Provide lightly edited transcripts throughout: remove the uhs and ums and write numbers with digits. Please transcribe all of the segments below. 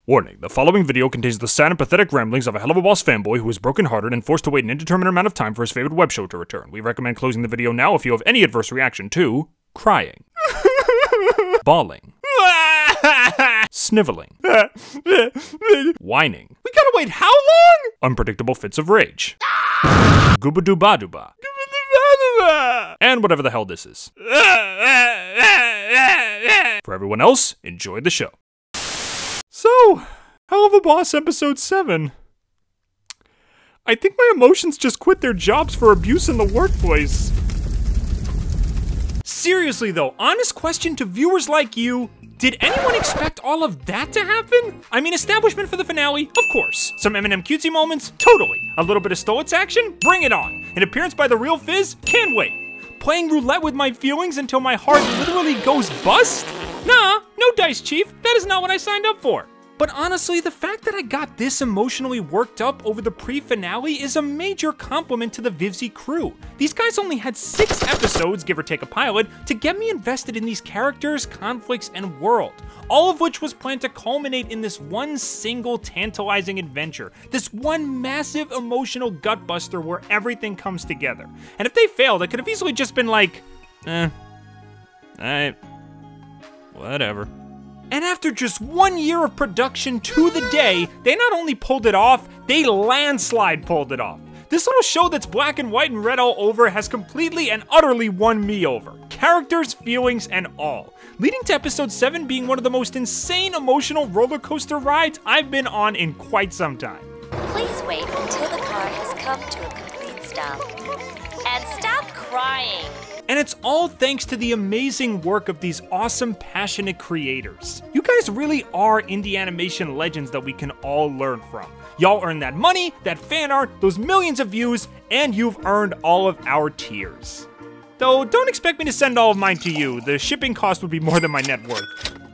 Warning, the following video contains the sad and pathetic ramblings of a Helluva Boss fanboy who is brokenhearted and forced to wait an indeterminate amount of time for his favorite web show to return. We recommend closing the video now if you have any adverse reaction to crying, bawling, sniveling, whining. We gotta wait how long? Unpredictable fits of rage, gooba-dooba-dooba, and whatever the hell this is. For everyone else, enjoy the show. So, Helluva Boss episode 7. I think my emotions just quit their jobs for abuse in the workplace. Seriously though, honest question to viewers like you, did anyone expect all of that to happen? I mean, establishment for the finale, of course. Some Eminem cutesy moments, totally. A little bit of Stolitz action, bring it on. An appearance by the real Fizz, can't wait. Playing roulette with my feelings until my heart literally goes bust? Nah, no dice, Chief. That is not what I signed up for. But honestly, the fact that I got this emotionally worked up over the pre-finale is a major compliment to the Vivzy crew. These guys only had 6 episodes, give or take a pilot, to get me invested in these characters, conflicts, and world. All of which was planned to culminate in this one single tantalizing adventure. This one massive emotional gutbuster where everything comes together. And if they failed, it could have easily just been like, whatever. And after just 1 year of production to the day, they not only pulled it off, they landslide pulled it off. This little show that's black and white and red all over has completely and utterly won me over. Characters, feelings, and all. Leading to episode 7 being one of the most insane emotional roller coaster rides I've been on in quite some time. Please wait until the car has come to a complete stop. And stop crying. And it's all thanks to the amazing work of these awesome, passionate creators. You guys really are indie animation legends that we can all learn from. Y'all earned that money, that fan art, those millions of views, and you've earned all of our tears. Though, don't expect me to send all of mine to you. The shipping cost would be more than my net worth.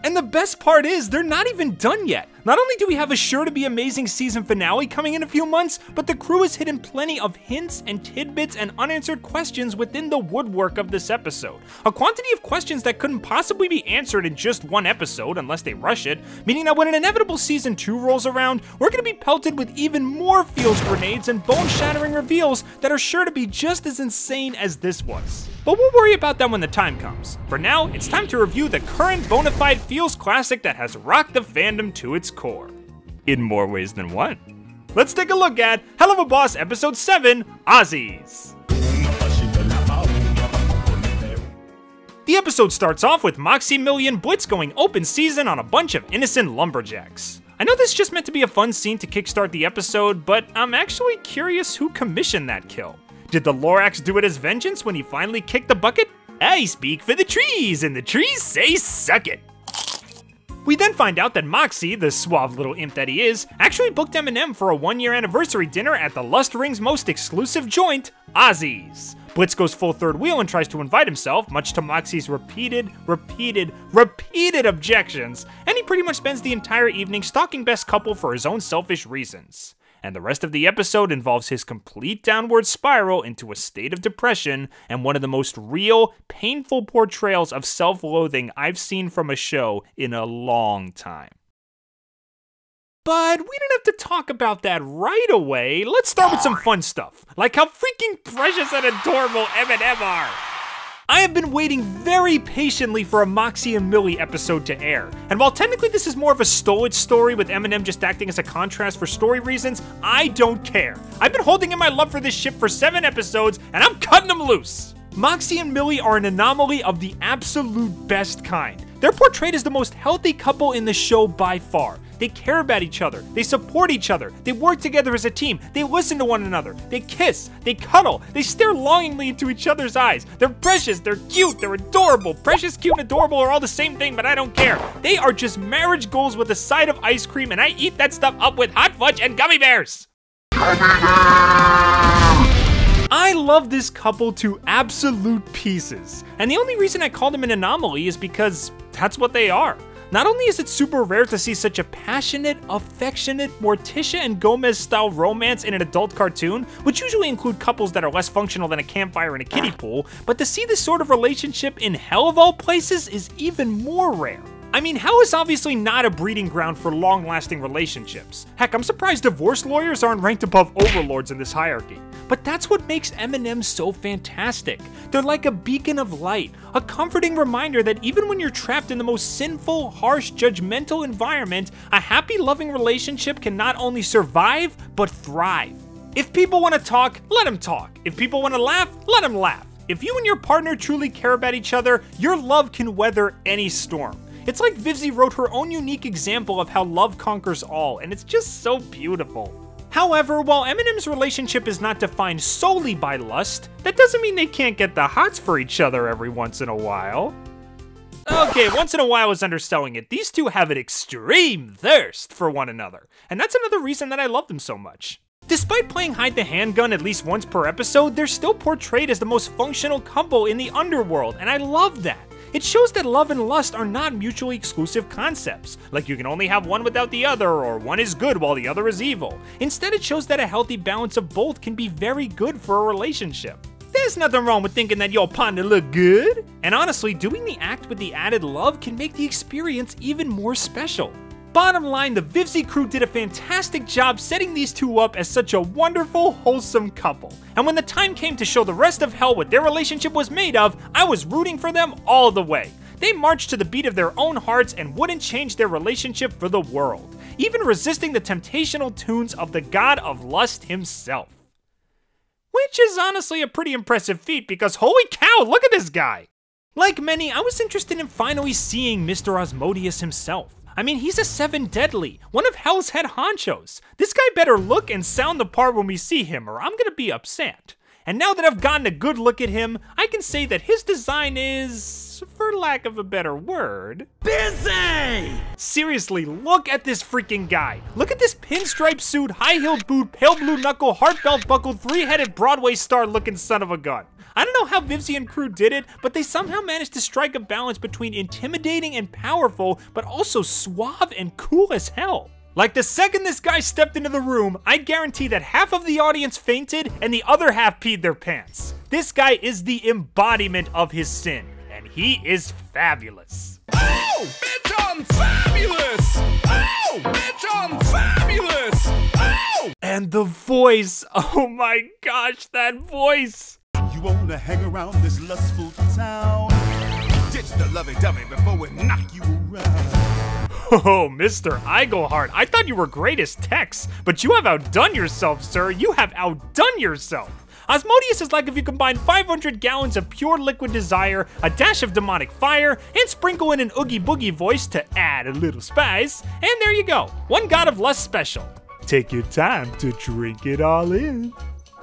And the best part is, they're not even done yet. Not only do we have a sure-to-be amazing season finale coming in a few months, but the crew has hidden plenty of hints and tidbits and unanswered questions within the woodwork of this episode. A quantity of questions that couldn't possibly be answered in just one episode unless they rush it, meaning that when an inevitable season 2 rolls around, we're gonna be pelted with even more feels grenades and bone-shattering reveals that are sure to be just as insane as this was. But we'll worry about that when the time comes. For now, it's time to review the current bona fide feels classic that has rocked the fandom to its core. In more ways than one. Let's take a look at Helluva Boss episode 7, Aussies. The episode starts off with Moxie, Millie, and Blitz going open season on a bunch of innocent lumberjacks. I know this is just meant to be a fun scene to kickstart the episode, but I'm actually curious who commissioned that kill. Did the Lorax do it as vengeance when he finally kicked the bucket? I speak for the trees, and the trees say suck it. We then find out that Moxie, the suave little imp that he is, actually booked Eminem for a 1-year anniversary dinner at the Lust Ring's most exclusive joint, Aussies. Blitz goes full third wheel and tries to invite himself, much to Moxie's repeated objections, and he pretty much spends the entire evening stalking Best Couple for his own selfish reasons. And the rest of the episode involves his complete downward spiral into a state of depression and one of the most real, painful portrayals of self-loathing I've seen from a show in a long time. But we don't have to talk about that right away. Let's start with some fun stuff, like how freaking precious and adorable Eminem are. I have been waiting very patiently for a Moxie and Millie episode to air, and while technically this is more of a Stolitz story with Eminem just acting as a contrast for story reasons, I don't care. I've been holding in my love for this ship for 7 episodes, and I'm cutting them loose. Moxie and Millie are an anomaly of the absolute best kind. They're portrayed as the most healthy couple in the show by far. They care about each other, they support each other, they work together as a team, they listen to one another, they kiss, they cuddle, they stare longingly into each other's eyes. They're precious, they're cute, they're adorable. Precious, cute, and adorable are all the same thing, but I don't care. They are just marriage goals with a side of ice cream, and I eat that stuff up with hot fudge and gummy bears. I love this couple to absolute pieces, and the only reason I call them an anomaly is because that's what they are. Not only is it super rare to see such a passionate, affectionate, Morticia and Gomez-style romance in an adult cartoon, which usually include couples that are less functional than a campfire and a kiddie pool, but to see this sort of relationship in hell of all places is even more rare. I mean, hell is obviously not a breeding ground for long-lasting relationships. Heck, I'm surprised divorce lawyers aren't ranked above overlords in this hierarchy. But that's what makes M&M so fantastic. They're like a beacon of light, a comforting reminder that even when you're trapped in the most sinful, harsh, judgmental environment, a happy, loving relationship can not only survive, but thrive. If people want to talk, let them talk. If people want to laugh, let them laugh. If you and your partner truly care about each other, your love can weather any storm. It's like Vivzie wrote her own unique example of how love conquers all, and it's just so beautiful. However, while M&M's relationship is not defined solely by lust, that doesn't mean they can't get the hots for each other every once in a while. Okay, once in a while is underselling it. These two have an extreme thirst for one another, and that's another reason that I love them so much. Despite playing hide the handgun at least once per episode, they're still portrayed as the most functional couple in the underworld, and I love that. It shows that love and lust are not mutually exclusive concepts, like you can only have one without the other, or one is good while the other is evil. Instead, it shows that a healthy balance of both can be very good for a relationship. There's nothing wrong with thinking that your partner look good. And honestly, doing the act with the added love can make the experience even more special. Bottom line, the Vivzie crew did a fantastic job setting these two up as such a wonderful, wholesome couple. And when the time came to show the rest of hell what their relationship was made of, I was rooting for them all the way. They marched to the beat of their own hearts and wouldn't change their relationship for the world, even resisting the temptational tunes of the god of lust himself. Which is honestly a pretty impressive feat because holy cow, look at this guy! Like many, I was interested in finally seeing Mr. Asmodeus himself. I mean, he's a Seven Deadly, one of Hell's head honchos. This guy better look and sound the part when we see him, or I'm gonna be upset. And now that I've gotten a good look at him, I can say that his design is, for lack of a better word, busy! Seriously, look at this freaking guy. Look at this pinstripe suit, high-heeled boot, pale blue knuckle, heart belt buckled, three-headed Broadway star looking son of a gun. I don't know how Vivzie and crew did it, but they somehow managed to strike a balance between intimidating and powerful, but also suave and cool as hell. Like the second this guy stepped into the room, I guarantee that half of the audience fainted and the other half peed their pants. This guy is the embodiment of his sin, and he is fabulous. Oh, bitch, I'm fabulous! Oh, bitch, I'm fabulous! Oh! And the voice, oh my gosh, that voice. You wanna hang around this lustful town? Ditch the lovey-dovey before we knock you around. Oh, Mr. Eigelhart, I thought you were great as Tex, but you have outdone yourself, sir. You have outdone yourself. Osmodeus is like if you combine 500 gallons of pure liquid desire, a dash of demonic fire, and sprinkle in an Oogie Boogie voice to add a little spice, and there you go, one God of Lust special. Take your time to drink it all in.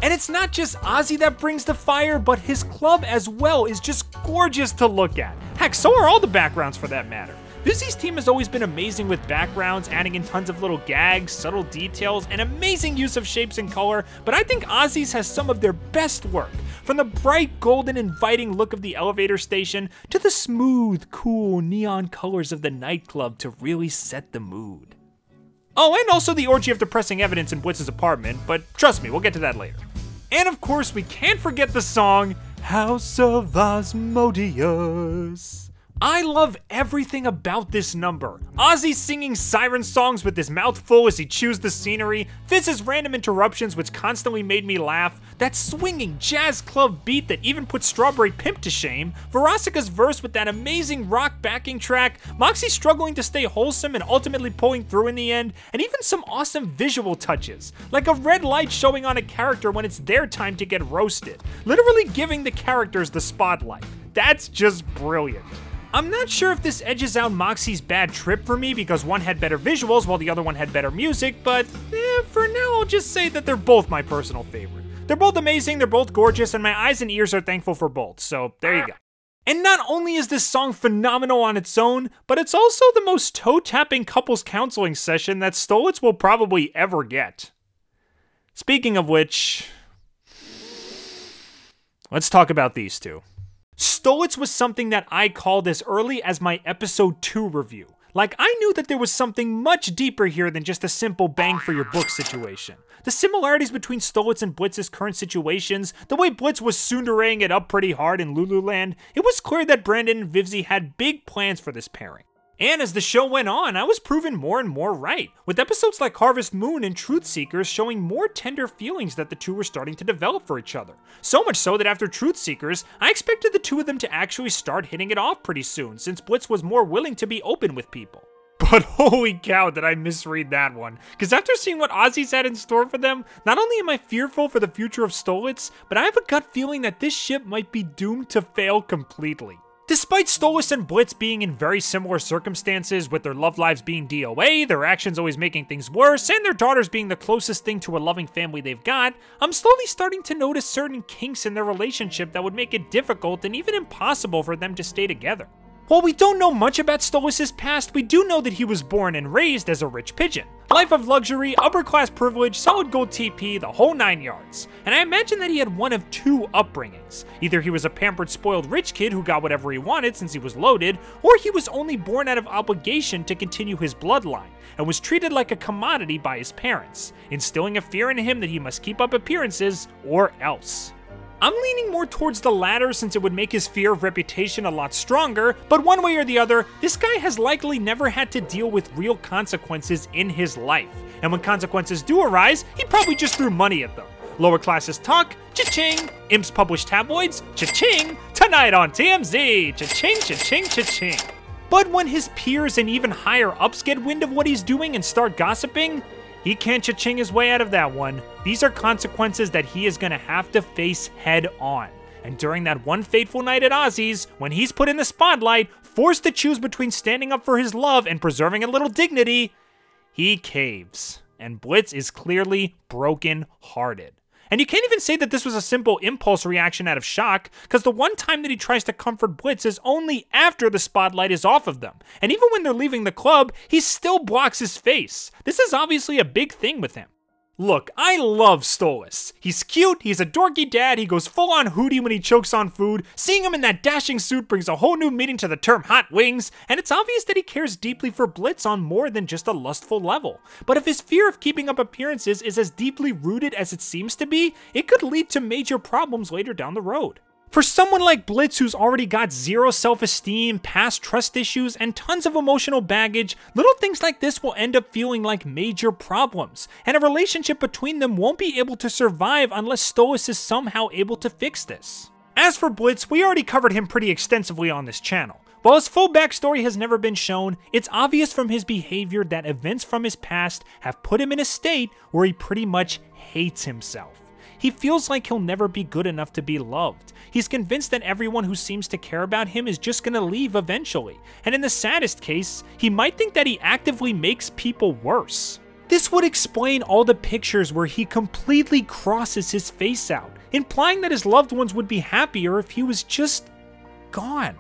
And it's not just Ozzy that brings the fire, but his club as well is just gorgeous to look at. Heck, so are all the backgrounds for that matter. Vivzie's team has always been amazing with backgrounds, adding in tons of little gags, subtle details, and amazing use of shapes and color, but I think Ozzy's has some of their best work. From the bright, golden, inviting look of the elevator station, to the smooth, cool, neon colors of the nightclub to really set the mood. Oh, and also the orgy of depressing evidence in Blitz's apartment, but trust me, we'll get to that later. And of course, we can't forget the song, House of Asmodeus. I love everything about this number. Ozzy singing siren songs with his mouth full as he chews the scenery, Fizz's random interruptions which constantly made me laugh, that swinging jazz club beat that even put Strawberry Pimp to shame, Veronica's verse with that amazing rock backing track, Moxie struggling to stay wholesome and ultimately pulling through in the end, and even some awesome visual touches, like a red light showing on a character when it's their time to get roasted, literally giving the characters the spotlight. That's just brilliant. I'm not sure if this edges out Moxie's bad trip for me because one had better visuals while the other one had better music, but for now I'll just say that they're both my personal favorite. They're both amazing, they're both gorgeous, and my eyes and ears are thankful for both, so there you go. And not only is this song phenomenal on its own, but it's also the most toe-tapping couples counseling session that Stolitz will probably ever get. Speaking of which, let's talk about these two. Stolitz was something that I called as early as my episode 2 review. Like, I knew that there was something much deeper here than just a simple bang for your buck situation. The similarities between Stolitz and Blitz's current situations, the way Blitz was tsundereing it up pretty hard in Lululand, it was clear that Brandon and Vivzie had big plans for this pairing. And as the show went on, I was proven more and more right, with episodes like Harvest Moon and Truth Seekers showing more tender feelings that the two were starting to develop for each other. So much so that after Truth Seekers, I expected the two of them to actually start hitting it off pretty soon, since Blitz was more willing to be open with people. But holy cow, did I misread that one. Because after seeing what Ozzy's had in store for them, not only am I fearful for the future of Stolitz, but I have a gut feeling that this ship might be doomed to fail completely. Despite Stolas and Blitz being in very similar circumstances, with their love lives being DOA, their actions always making things worse, and their daughters being the closest thing to a loving family they've got, I'm slowly starting to notice certain kinks in their relationship that would make it difficult and even impossible for them to stay together. While we don't know much about Stolas' past, we do know that he was born and raised as a rich pigeon. Life of luxury, upper class privilege, solid gold TP, the whole 9 yards. And I imagine that he had one of two upbringings. Either he was a pampered, spoiled rich kid who got whatever he wanted since he was loaded, or he was only born out of obligation to continue his bloodline, and was treated like a commodity by his parents, instilling a fear in him that he must keep up appearances or else. I'm leaning more towards the latter since it would make his fear of reputation a lot stronger, but one way or the other, this guy has likely never had to deal with real consequences in his life. And when consequences do arise, he probably just threw money at them. Lower classes talk, cha-ching. Imps publish tabloids, cha-ching. Tonight on TMZ, cha-ching, cha-ching, cha-ching. But when his peers and even higher ups get wind of what he's doing and start gossiping, he can't cha-ching his way out of that one. These are consequences that he is going to have to face head on. And during that one fateful night at Ozzy's, when he's put in the spotlight, forced to choose between standing up for his love and preserving a little dignity, he caves. And Blitz is clearly broken-hearted. And you can't even say that this was a simple impulse reaction out of shock, because the one time that he tries to comfort Blitz is only after the spotlight is off of them. And even when they're leaving the club, he still blocks his face. This is obviously a big thing with him. Look, I love Stolas. He's cute, he's a dorky dad, he goes full on Hootie when he chokes on food, seeing him in that dashing suit brings a whole new meaning to the term hot wings, and it's obvious that he cares deeply for Blitz on more than just a lustful level. But if his fear of keeping up appearances is as deeply rooted as it seems to be, it could lead to major problems later down the road. For someone like Blitz, who's already got zero self-esteem, past trust issues, and tons of emotional baggage, little things like this will end up feeling like major problems, and a relationship between them won't be able to survive unless Stolas is somehow able to fix this. As for Blitz, we already covered him pretty extensively on this channel. While his full backstory has never been shown, it's obvious from his behavior that events from his past have put him in a state where he pretty much hates himself. He feels like he'll never be good enough to be loved. He's convinced that everyone who seems to care about him is just gonna leave eventually. And in the saddest case, he might think that he actively makes people worse. This would explain all the pictures where he completely crosses his face out, implying that his loved ones would be happier if he was just gone.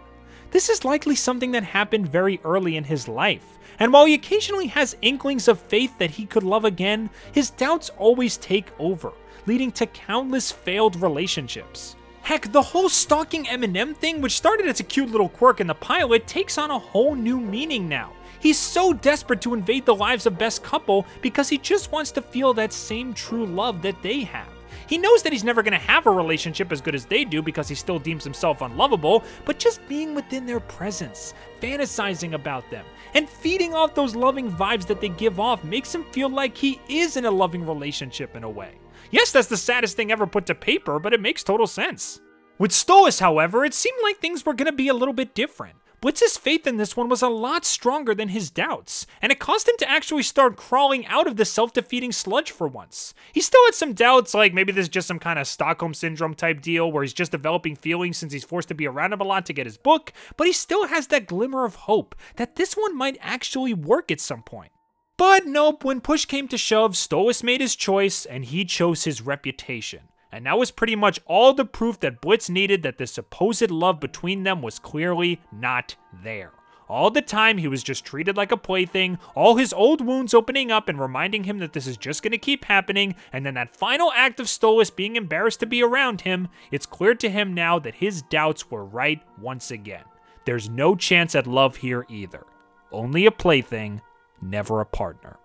This is likely something that happened very early in his life. And while he occasionally has inklings of faith that he could love again, his doubts always take over, leading to countless failed relationships. Heck, the whole stalking Eminem thing, which started as a cute little quirk in the pilot, takes on a whole new meaning now. He's so desperate to invade the lives of Best Couple because he just wants to feel that same true love that they have. He knows that he's never going to have a relationship as good as they do because he still deems himself unlovable, but just being within their presence, fantasizing about them, and feeding off those loving vibes that they give off makes him feel like he is in a loving relationship in a way. Yes, that's the saddest thing ever put to paper, but it makes total sense. With Stolas, however, it seemed like things were going to be a little bit different. Blitz's faith in this one was a lot stronger than his doubts, and it caused him to actually start crawling out of the self-defeating sludge for once. He still had some doubts, like maybe this is just some kind of Stockholm Syndrome type deal where he's just developing feelings since he's forced to be around him a lot to get his book, but he still has that glimmer of hope that this one might actually work at some point. But nope, when push came to shove, Stolas made his choice, and he chose his reputation. And that was pretty much all the proof that Blitz needed that the supposed love between them was clearly not there. All the time, he was just treated like a plaything, all his old wounds opening up and reminding him that this is just going to keep happening, and then that final act of Stolas being embarrassed to be around him, it's clear to him now that his doubts were right once again. There's no chance at love here either. Only a plaything, never a partner.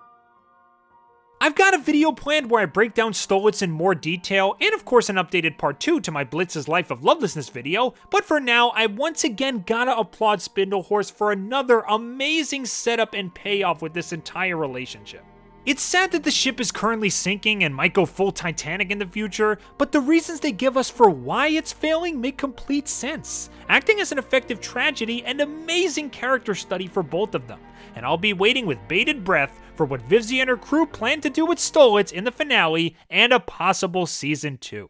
I've got a video planned where I break down Stolitz in more detail, and of course an updated part 2 to my Blitz's Life of Lovelessness video, but for now, I once again gotta applaud Spindlehorse for another amazing setup and payoff with this entire relationship. It's sad that the ship is currently sinking and might go full Titanic in the future, but the reasons they give us for why it's failing make complete sense, acting as an effective tragedy and amazing character study for both of them, and I'll be waiting with bated breath for what Vivzie and her crew plan to do with Stolitz in the finale and a possible season 2.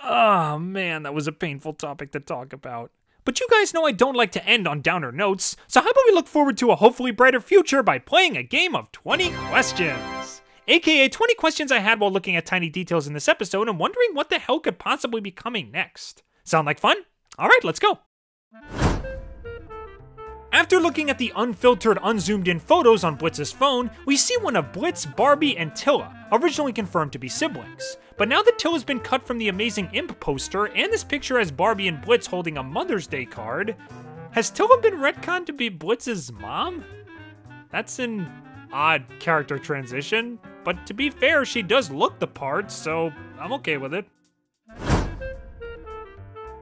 Oh man, that was a painful topic to talk about. But you guys know I don't like to end on downer notes, so how about we look forward to a hopefully brighter future by playing a game of 20 questions? AKA 20 questions I had while looking at tiny details in this episode and wondering what the hell could possibly be coming next. Sound like fun? Alright, let's go! After looking at the unfiltered, unzoomed-in photos on Blitz's phone, we see one of Blitz, Barbie, and Tilla, originally confirmed to be siblings. But now that Tilla's been cut from the Amazing Imp poster, and this picture has Barbie and Blitz holding a Mother's Day card, has Tilla been retconned to be Blitz's mom? That's an odd character transition, but to be fair, she does look the part, so I'm okay with it.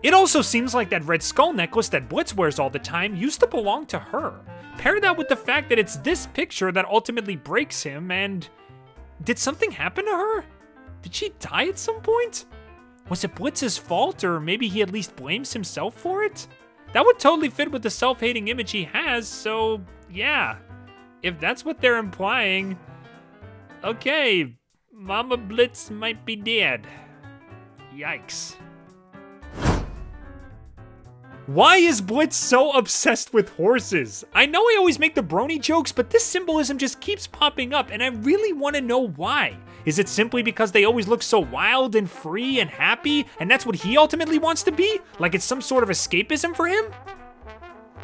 It also seems like that red skull necklace that Blitz wears all the time used to belong to her. Pair that with the fact that it's this picture that ultimately breaks him, and did something happen to her? Did she die at some point? Was it Blitz's fault, or maybe he at least blames himself for it? That would totally fit with the self-hating image he has, so yeah. If that's what they're implying, okay, Mama Blitz might be dead. Yikes. Why is Blitz so obsessed with horses? I know I always make the brony jokes, but this symbolism just keeps popping up, and I really want to know why. Is it simply because they always look so wild and free and happy, and that's what he ultimately wants to be? Like it's some sort of escapism for him?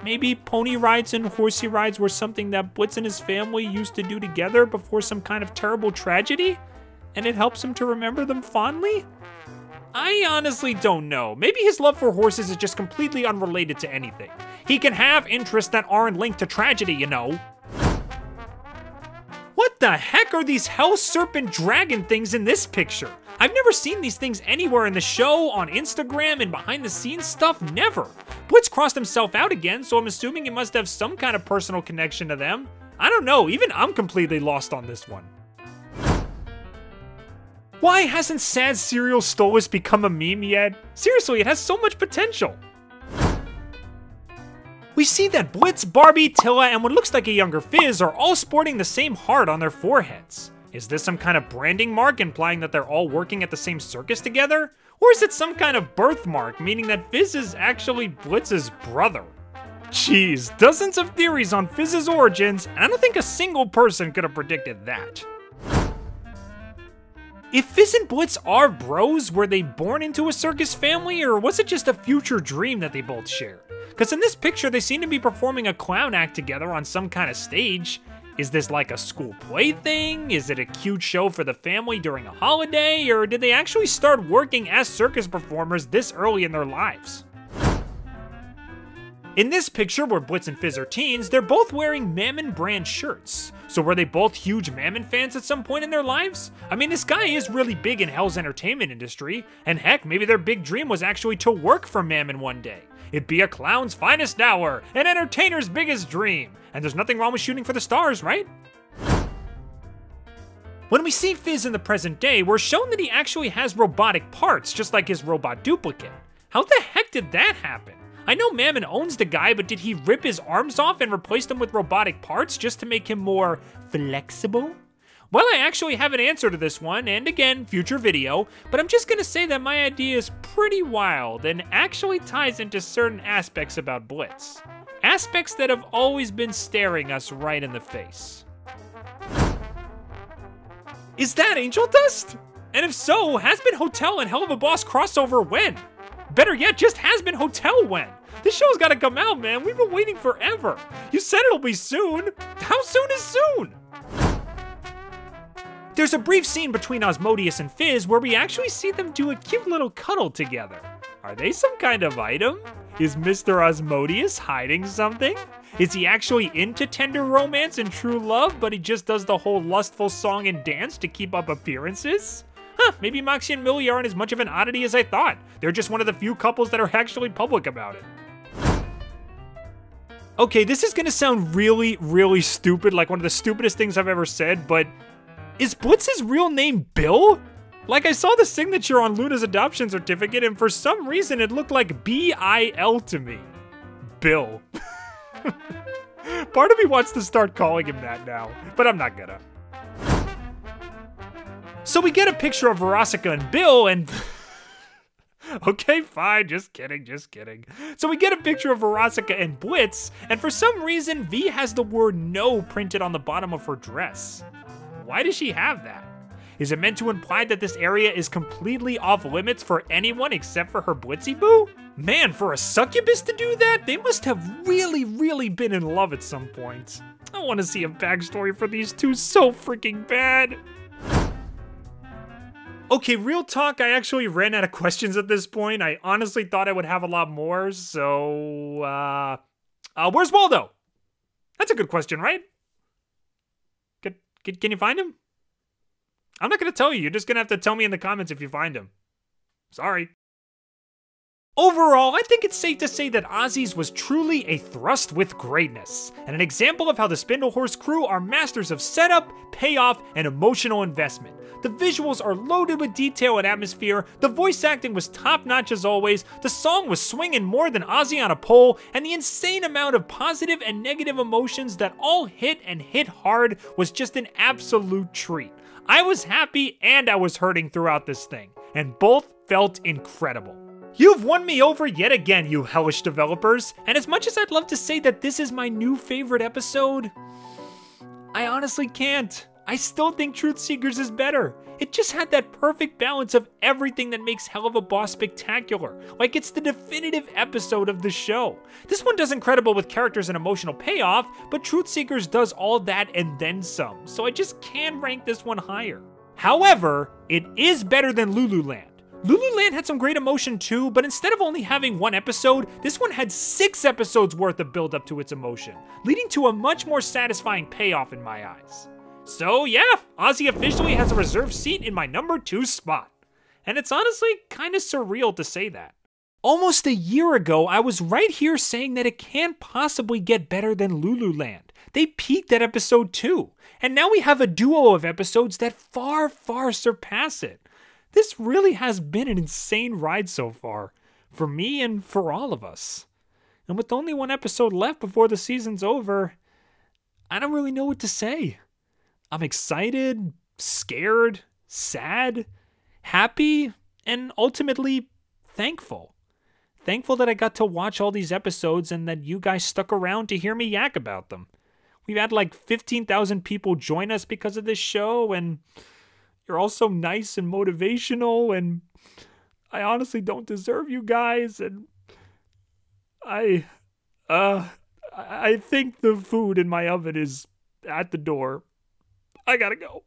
Maybe pony rides and horsey rides were something that Blitz and his family used to do together before some kind of terrible tragedy? And it helps him to remember them fondly? I honestly don't know. Maybe his love for horses is just completely unrelated to anything. He can have interests that aren't linked to tragedy, you know. What the heck are these hell serpent dragon things in this picture? I've never seen these things anywhere in the show, on Instagram, and behind the scenes stuff, never. Blitz crossed himself out again, so I'm assuming he must have some kind of personal connection to them. I don't know, even I'm completely lost on this one. Why hasn't sad cereal Stolitz become a meme yet? Seriously, it has so much potential. We see that Blitz, Barbie, Tilla, and what looks like a younger Fizz are all sporting the same heart on their foreheads. Is this some kind of branding mark implying that they're all working at the same circus together? Or is it some kind of birthmark meaning that Fizz is actually Blitz's brother? Jeez, dozens of theories on Fizz's origins, and I don't think a single person could have predicted that. If Fizz and Blitz are bros, were they born into a circus family, or was it just a future dream that they both share? Because in this picture, they seem to be performing a clown act together on some kind of stage. Is this like a school play thing? Is it a cute show for the family during a holiday? Or did they actually start working as circus performers this early in their lives? In this picture, where Blitz and Fizz are teens, they're both wearing Mammon brand shirts. So were they both huge Mammon fans at some point in their lives? I mean, this guy is really big in Hell's entertainment industry, and heck, maybe their big dream was actually to work for Mammon one day. It'd be a clown's finest hour, an entertainer's biggest dream, and there's nothing wrong with shooting for the stars, right? When we see Fizz in the present day, we're shown that he actually has robotic parts, just like his robot duplicate. How the heck did that happen? I know Mammon owns the guy, but did he rip his arms off and replace them with robotic parts just to make him more flexible? Well, I actually have an answer to this one, and again, future video, but I'm just gonna say that my idea is pretty wild and actually ties into certain aspects about Blitz. Aspects that have always been staring us right in the face. Is that Angel Dust? And if so, Has Been Hotel and Hell of a Boss crossover when? Better yet, just Has Been Hotel when? This show's gotta come out, man. We've been waiting forever. You said it'll be soon. How soon is soon? There's a brief scene between Osmodius and Fizz where we actually see them do a cute little cuddle together. Are they some kind of item? Is Mr. Osmodius hiding something? Is he actually into tender romance and true love, but he just does the whole lustful song and dance to keep up appearances? Huh, maybe Moxie and Millie aren't as much of an oddity as I thought. They're just one of the few couples that are actually public about it. Okay, this is gonna sound really, really stupid, like one of the stupidest things I've ever said, but is Blitz's real name Bill? Like, I saw the signature on Luna's adoption certificate, and for some reason it looked like B-I-L to me. Bill. Part of me wants to start calling him that now, but I'm not gonna. So we get a picture of Verosika and Bill, and... Okay, fine, just kidding. So we get a picture of Verosika and Blitz, and for some reason, V has the word no printed on the bottom of her dress. Why does she have that? Is it meant to imply that this area is completely off limits for anyone except for her Blitzy Boo? Man, for a succubus to do that, they must have really, really been in love at some point. I want to see a backstory for these two so freaking bad. Okay, real talk, I actually ran out of questions at this point. I honestly thought I would have a lot more, so, where's Waldo? That's a good question, right? Can you find him? I'm not gonna tell you, you're just gonna have to tell me in the comments if you find him. Sorry. Overall, I think it's safe to say that Ozzy's was truly a thrust with greatness, and an example of how the Spindlehorse crew are masters of setup, payoff, and emotional investment. The visuals are loaded with detail and atmosphere, the voice acting was top-notch as always, the song was swinging more than Ozzy on a pole, and the insane amount of positive and negative emotions that all hit and hit hard was just an absolute treat. I was happy and I was hurting throughout this thing, and both felt incredible. You've won me over yet again, you hellish developers, and as much as I'd love to say that this is my new favorite episode, I honestly can't. I still think Truth Seekers is better. It just had that perfect balance of everything that makes Helluva Boss spectacular, like it's the definitive episode of the show. This one does incredible with characters and emotional payoff, but Truth Seekers does all that and then some, so I just can rank this one higher. However, it is better than Lululand. Lululand had some great emotion too, but instead of only having one episode, this one had 6 episodes worth of build up to its emotion, leading to a much more satisfying payoff in my eyes. So yeah, Ozzy officially has a reserved seat in my number 2 spot. And it's honestly kind of surreal to say that. Almost a year ago, I was right here saying that it can't possibly get better than Lululand. They peaked at episode 2, and now we have a duo of episodes that far, far surpass it. This really has been an insane ride so far, for me and for all of us. And with only one episode left before the season's over, I don't really know what to say. I'm excited, scared, sad, happy, and ultimately thankful. Thankful that I got to watch all these episodes and that you guys stuck around to hear me yak about them. We've had like 15,000 people join us because of this show, and you're all so nice and motivational, and I honestly don't deserve you guys, and I think the food in my oven is at the door. I gotta go.